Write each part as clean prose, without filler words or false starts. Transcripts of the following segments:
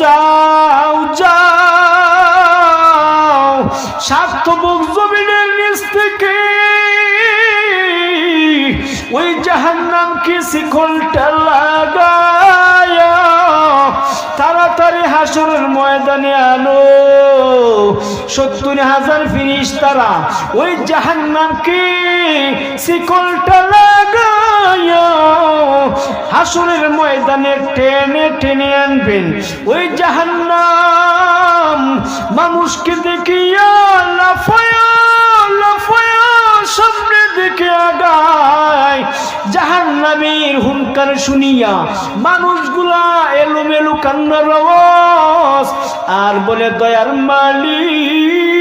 যাও যাও স্বার্থপর জমিনের নিচ থেকে ওই জাহান্নামকে শিকলটা লাগায়া তাড়াতাড়ি হাসরের ময়দানে আনো। 70,000 ফেরেশতারা ওই জাহান্নামকে শিকলটা লাগায়া হাসরের ময়দানে টেনে টেনে আনবেন। ওই জাহান্নাম মানুষকে দেখিয়া লাফায়া লাফায়া সামনের দিকে আগায়। জাহান্নামের হুঙ্কার শুনিয়া মানুষগুলা এলোমেলো কান্নার আওয়াজ আর বলে, দয়ার মালিক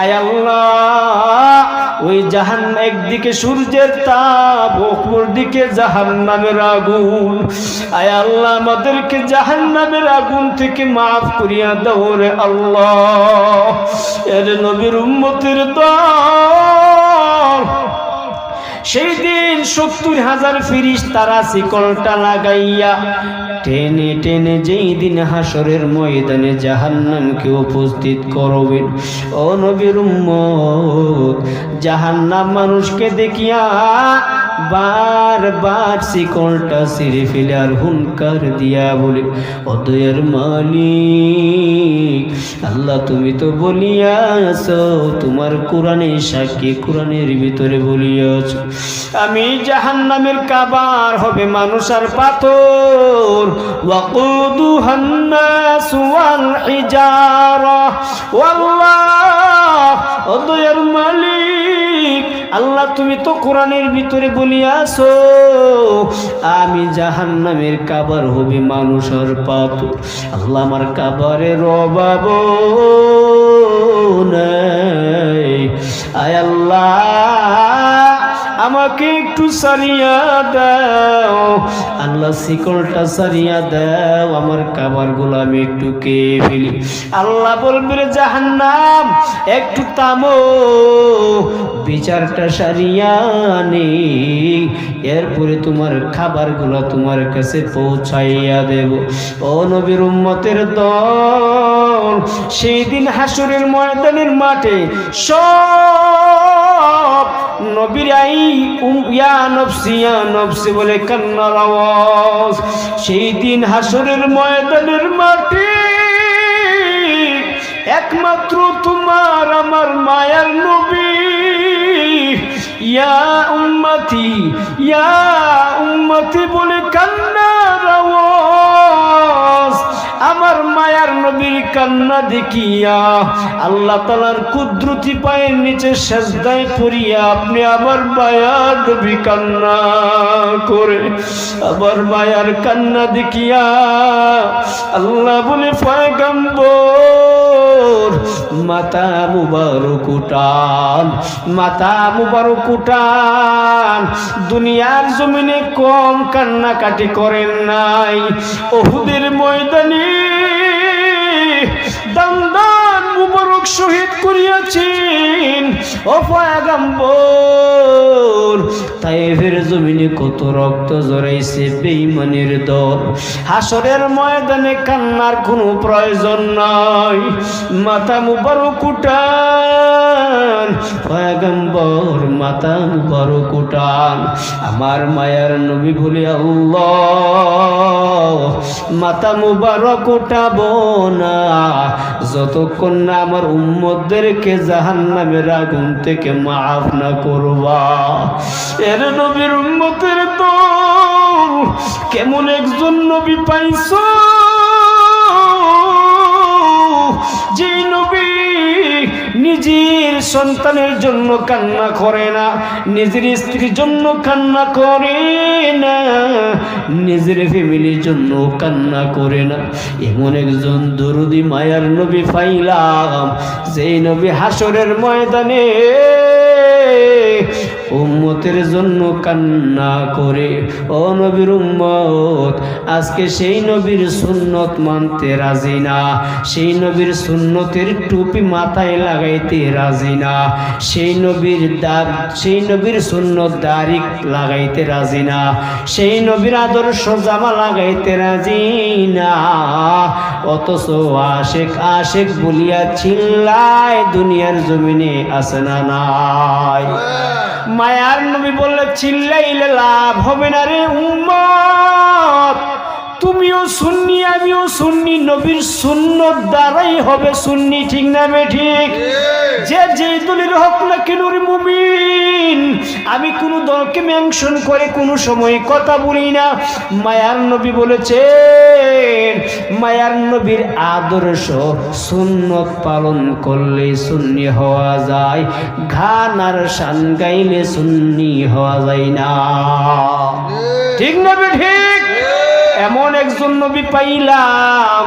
আয় আল্লাহ, ওই জাহান্নাম একদিকে সূর্যের তাপ, অপর দিকে জাহান্নামের আগুন। আয় আল্লাহ, আমাদেরকে জাহান্নামের আগুন থেকে মাফ করিয়া দাও রে আল্লাহ। এর নবীর উম্মতের দল সেই দিন 70,000 ফেরেশতারা শিকলটা লাগাইয়া টেনে টেনে যেই দিন হাসরের ময়দানে জাহান্নামকে উপস্থিত করবেন। ও নবীর উম্মত, জাহান্নাম মানুষকে দেখিয়া বারবার শিকলটা ছিঁড়ে ফেলে আর হুঙ্কার দিয়া বলে, ও দয়ার মালিক আল্লাহ, তুমি তো বলিয়াছ, তোমার কোরআনে সাক্ষী, কোরআনের ভিতরে বলিয়াছ, আমি জাহান্নামের কাবার হবে মানুষ আর পাথর। ওয়াকুদুহান নাস ওয়াল হিজারা। আল্লাহ, ও দয়ার মালিক আল্লাহ, তুমি তো কোরআনের ভিতরে বলিয়াছো আমি জাহান্নামের কাবার হবে মানুষ আর পাথর। আল্লাহ, আমার কাবারের অভাব নাই। আয় আল্লাহ, আমাকে একটু সারিয়া দাও। আল্লাহ, শিকলটা সারিয়া দাও, আমার কাবার গুলো আমি একটু কে ফেলি। আল্লাহ বলবে, রে জাহান্নাম একটু থামো, বিচারটা সারিয়া নে, এরপরে তোমার খাবার গুলো তোমার কাছে পৌঁছাইয়া দেব। ও নবীর উম্মতের দল, সেই দিন হাসরের ময়দানের মাঠে সব নবীরাই ইয়া নফসি বলে কান্নার আওয়াজ। সেই দিন হাসরের ময়দানের মাঠে একমাত্র তোমার আমার মায়ার নবী ইয়া উম্মতি বলে কান্নার আওয়াজ। আমার মায়ার নবীর কান্না দেখিয়া আল্লাহ তাআলার কুদরতি পায়ের নিচে সেজদায় পড়িয়া আপনি আবার মায়ার নবী কান্না করে, আবার মায়ার কান্না দেখিয়া আল্লাহ বলে, পয়গম্বর মাথা মুবারক উঠান, মাথা মুবারক উঠান। দুনিয়ার জমিনে কম কান্নাকাটি করেন নাই, উহুদের ময়দানে দান মুবারক শহীদ করিয়াছেন। ও পয়গম্বর, তায়েফের জমিনে কত রক্ত ঝরাইছে বেঈমানের দল। হাসরের ময়দানে কান্নার কোনো প্রয়োজন নাই, মাথা মুবারক উঠান। পয়গম্বর মাথা মুবারক উঠান। আমার মায়ার নবী বলে, আল্লাহ মাথা মুবারক উঠাবো না যতক্ষণ না আমার উম্মতদেরকে জাহান্নামের আগুন থেকে মাফ না করবা। এর নবীর উম্মতের দল, কেমন একজন নবী পাইছো যে নবী নিজের সন্তানের জন্য কান্না করে না, নিজের স্ত্রীর জন্য কান্না করে না, নিজের ফ্যামিলির জন্য কান্না করে না। এমন একজন দরদি মায়ার নবী পাইলাম, যেই নবী হাসরের ময়দানে উম্মতের জন্য কান্না করে। ও নবীর উম্মত, আজকে সেই নবীর সুন্নত মানতে রাজি না, সেই নবীর সুন্নতের টুপি মাথায় লাগাইতে রাজি না, সেই নবীর সুন্নত দাড়ি লাগাইতে রাজি না, সেই নবীর আদর্শ জামা লাগাইতে রাজি না। অথচ আশেক বলিয়া চিল্লায় দুনিয়ার জমিনে আছে না নাই? মায়ার নবী বললে চিল্লাইলে লাভ হবে না রে উম্মত, তুমিও সুন্নি আমিও সুন্নি, নবীর সুন্নত দ্বারাই হবে সুন্নি, ঠিক না বে ঠিক? যে যেই দলের হোক না কেন রে মুমিন, আমি কোনো দলকে মেনশন করে কোনো সময় কথা বলি না। মায়ার নবী বলেছেন, মায়ার নবীর আদর্শ সুন্নত পালন করলে সুন্নি হওয়া যায়, গান আর শান গাইলে সুন্নি হওয়া যায় না, ঠিক না বে ঠিক? এমন একজন নবী পাইলাম,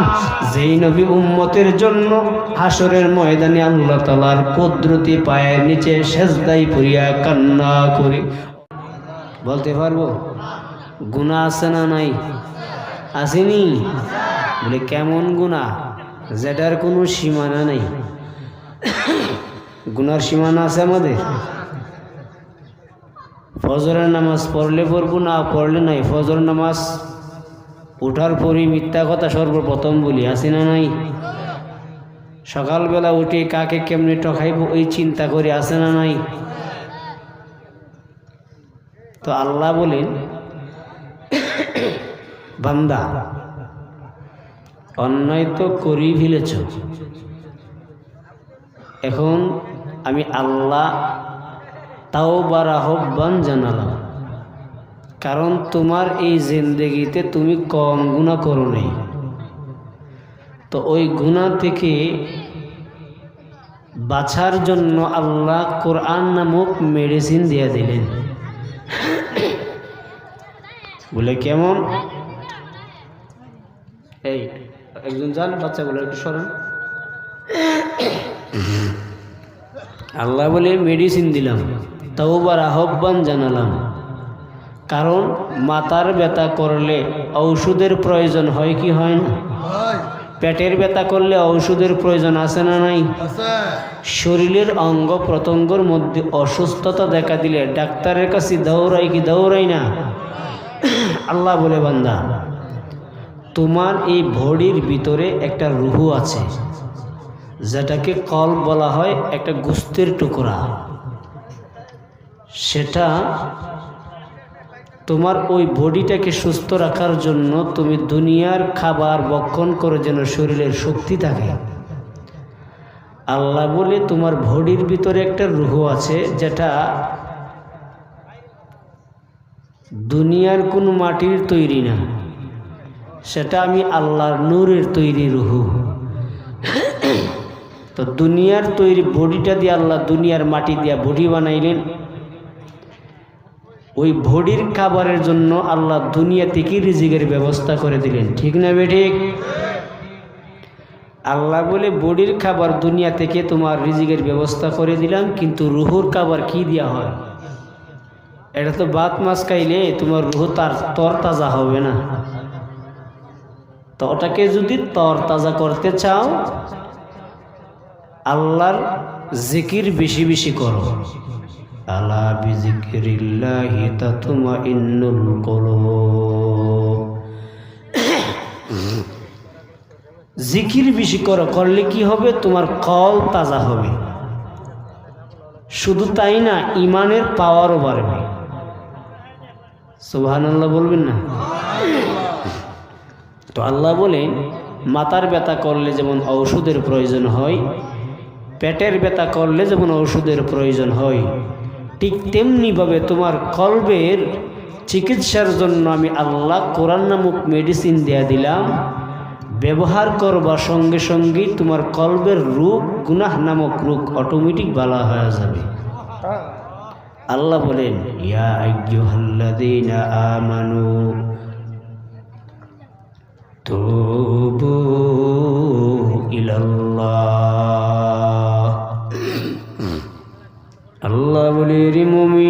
যেই নবী উম্মতের জন্য হাসরের ময়দানে আল্লাহ তাআলার কুদরতি পায়ের নিচে সেজদায় পড়িয়া কান্না করে। বলতে পারবো গুনাহ আছে না নাই? আসেনি? বলে কেমন গুনাহ? যেটার কোনো সীমানা নেই। গুনার সীমানা আছে আমাদের? ফজরের নামাজ পড়লে পড়বো, না পড়লে নাই। ফজর নামাজ উঠার পরই মিথ্যা কথা সর্বপ্রথম বলি, আসি না নাই? সকালবেলা উঠে কাকে কেমনে ঠকাইব ওই চিন্তা করে, আসে না নাই? তো আল্লাহ বলেন, বান্দা অন্যায় তো করেই ফেলেছ, এখন আমি আল্লাহ তাওবার আহ্বান জানালাম, কারণ তোমার এই জিন্দেগিতে তুমি কম গুনাহ করো নাই। তো ওই গুনাহ থেকে বাঁচার জন্য আল্লাহ কোরআন নামক মেডিসিন দিয়ে দিলেন। বলে কেমন? এই একজন যান, বাচ্চাগুলো একটু সরান। আল্লাহ বলে মেডিসিন দিলাম, তাওবার আহ্বান জানালাম, কারণ মাথার ব্যথা করলে ঔষধের প্রয়োজন হয় কি হয় না? পেটের ব্যথা করলে ঔষধের প্রয়োজন আছে না নাই? শরীরের অঙ্গ প্রত্যঙ্গের মধ্যে অসুস্থতা দেখা দিলে ডাক্তারের কাছে দৌড়াই কি দৌড়াই না? আল্লাহ বলে, বান্দা তোমার এই বডির ভিতরে একটা রুহ আছে, যেটাকে কলব বলা হয়, একটা গোস্তের টুকরা। সেটা তোমার ওই বডিটাকে সুস্থ রাখার জন্য তুমি দুনিয়ার খাবার ভক্ষণ করে যেন শরীরের শক্তি থাকে। আল্লাহ বলে তোমার বডির ভিতরে একটা রুহ আছে, যেটা দুনিয়ার কোনো মাটির তৈরি না, সেটা আমি আল্লাহর নূরের তৈরি রুহ। তো দুনিয়ার তৈরি বডিটা দিয়ে আল্লাহ দুনিয়ার মাটি দিয়া বডি বানাইলেন। ওই বডির খাবারের জন্য আল্লাহ দুনিয়া থেকে রিজিকের ব্যবস্থা করে দিলেন, ঠিক না বেঠিক? আল্লাহ বলে বডির খাবার দুনিয়া থেকে তোমার রিজিকের ব্যবস্থা করে দিলাম, কিন্তু রুহুর খাবার কি দেওয়া হয়? এটা তো ভাত মাছ খাইলে তোমার রুহ তার তরতাজা হবে না। তো ওটাকে যদি তরতাজা করতে চাও, আল্লাহর জিকির বেশি বেশি করো। আলা বিজিকিরিল্লাহি তাতমাইন্নুল কুলুব। জিকির বেশি করো, করলে কি হবে? তোমার কল তাজা হবে। শুধু তাই না, ইমানের পাওয়ারও বাড়বে। সুবহানাল্লাহ বলবেন না? তো আল্লাহ বলেন, মাথার ব্যথা করলে যেমন ঔষধের প্রয়োজন হয়, পেটের ব্যথা করলে যেমন ঔষধের প্রয়োজন হয়, ঠিক তেমনিভাবে তোমার কলবের চিকিৎসার জন্য আমি আল্লাহ কোরআন নামক মেডিসিন দেয়া দিলাম। ব্যবহার করবার সঙ্গে সঙ্গেই তোমার কলবের রোগ, গুনাহ নামক রোগ অটোমেটিক ভালো হয়ে যাবে। আল্লাহ বলেন, ইয়া আইয়ুহাল্লাযীনা আমানু তুবু ইলাল্লাহ। আল্লাহ বলে, রে মুমিন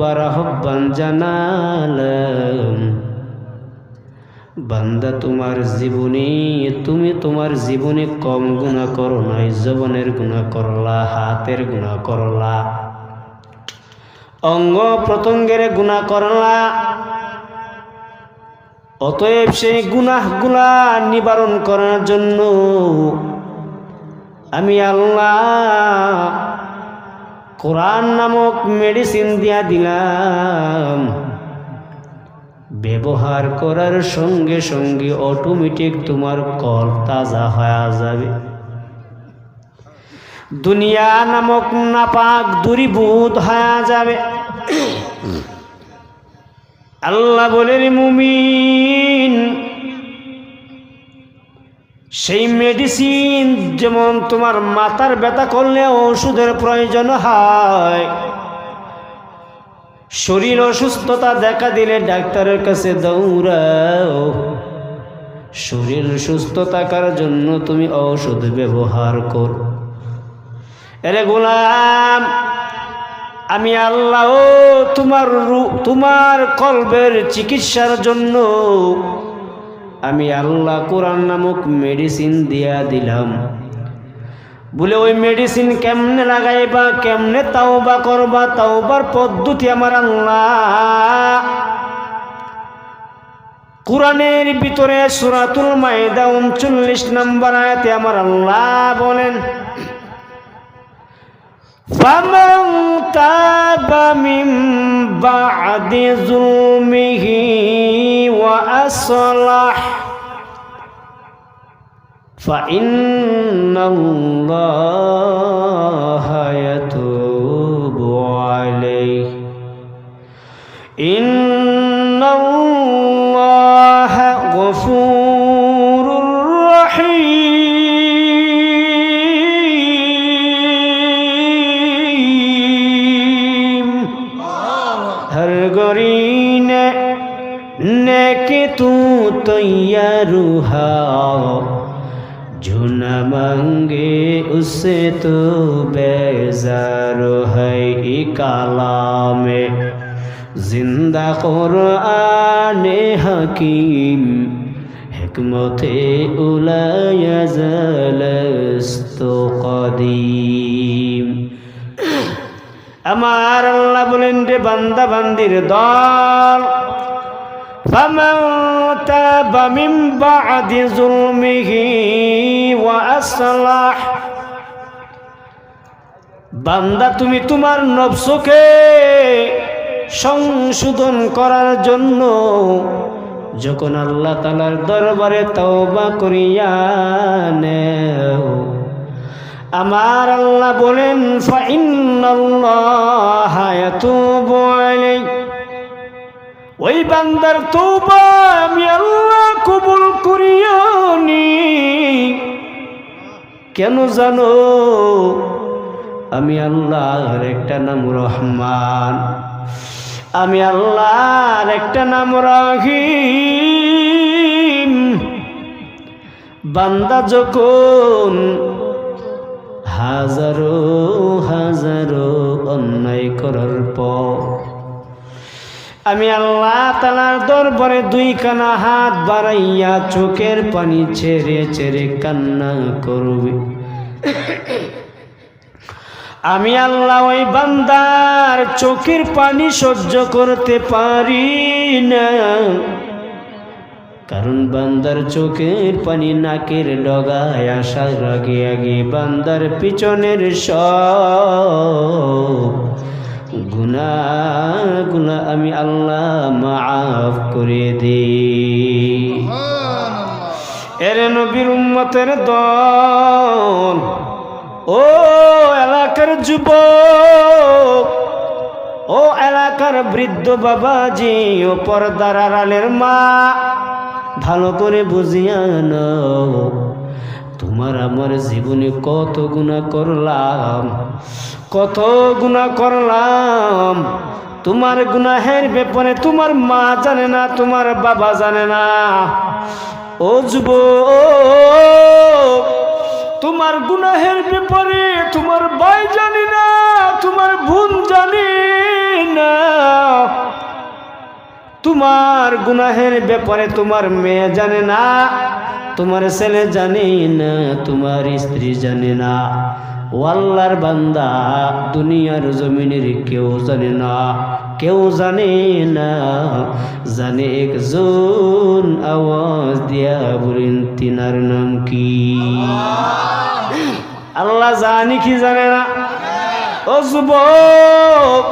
তওবার আহ্বান জানালাম। বান্দা তুমি তোমার জীবনে কম গুনাহ করো নাই, জবানের গুনাহ করলা, হাতের গুনাহ করলা, অঙ্গ প্রত্যঙ্গের গুনাহ করলা। অতএব সেই গুনাহগুলা নিবারণ করার জন্য আমি আল্লাহ কোরআন নামক মেডিসিন দিয়া দিলাম। ব্যবহার করার সঙ্গে সঙ্গে অটোমেটিক তোমার কল্প তাজা হয়ে যাবে। দুনিয়া নামক নাপাক দূরীভূত হয়ে যাবে। আল্লাহ বলেন, মুমিন, সেই মেডিসিন যেমন তোমার মাথার ব্যথা করলে ওষুধের প্রয়োজন হয়, শরীর অসুস্থতা দেখা দিলে ডাক্তারের কাছে দৌড়াও, শরীর সুস্থ থাকার জন্য তুমি ঔষধ ব্যবহার করো। এরে গোলাম, আমি আল্লাহ তোমার কলবের চিকিৎসার জন্য আমি আল্লাহ কোরআন নামক মেডিসিন দিয়া দিলাম। বলে ওই মেডিসিন কেমনে লাগাইবা, কেমনে তাওবা করবা, তাওবার পদ্ধতি আমার আল্লাহ কোরআনের ভিতরে সূরাতুল মাইদা 39 নম্বর আয়াতে আমার আল্লাহ বলেন, ফামান তাবা মিন বা'দি যুলমিহি ওয়া আসলাহ ফাইন্নাল্লাহা ইয়াতুবু আলাইহি ইন্নাল্লাহা গফুরুর রহিম। হর গরিনে নেকি তু তৈয়ারুহা जो न मांगे उससे तो बेजार है। कालाम जिंदा कुरान हकीम हिकमते उलाया जलस्तो कदीम। আমার আল্লাহ বলেন, রে বান্দা বান্দির দল, ফামান তাবা মিন বা'দি যুলমিহি ওয়া আসলাহ, বান্দা তুমি তোমার নফসকে সংশোধন করার জন্য যখন আল্লাহ তাআলার দরবারে তওবা করিয়া নেও, আমার আল্লাহ বলেন, ফাইন্নাল্লাহা ইয়াতুবু আলাইহি, ওই বান্দার তওবা আমি আল্লাহ কবুল করিয়া নি। কেন জানো? আমি আল্লাহর একটা নাম রহমান, আমি আল্লাহর একটা নাম রহিম। বান্দা যখন হাজারো হাজারো অন্যায় করার পর আমি আল্লাহ তাআলার দরবারে দুইখানা হাত বাড়াইয়া চোখের পানি ছেড়ে ছেড়ে কান্না করবে, আমি আল্লাহ ওই বান্দার চোখের পানি সহ্য করতে পারি না। কারণ বান্দার চোখের পানি নাকের ডগায় আসার আগে আগে বান্দার পিছনের সব গুনাহগুলো আমি আল্লাহ মাফ করে দিই। এর নবীর উম্মতের দল, ও এলাকার যুবক, ও এলাকার বৃদ্ধ বাবাজি, ও পর্দার আড়ালের মা, ভালো করে বুঝিয়া নাও, তোমার আমার জীবনে কত গুনাহ করলাম, কত গুনাহ করলাম। তোমার গুনাহের ব্যাপারে তোমার মা জানে না, তোমার বাবা জানে না। ও যুবক, তোমার গুনাহের ব্যাপারে তোমার ভাই জানে না, তোমার বোন জানে না। তোমার গুনাহের ব্যাপারে তোমার মেয়ে জানে না, তোমার ছেলে জানে না, তোমার স্ত্রী জানে না। ও আল্লাহর বান্দা, দুনিয়ার জমিনের কেউ জানে না, কেউ জানে না। জানে একজন, আওয়াজ দিয়া বলেন তিনার নাম কি? আল্লাহ জানি কি জানে না? ও যুবক,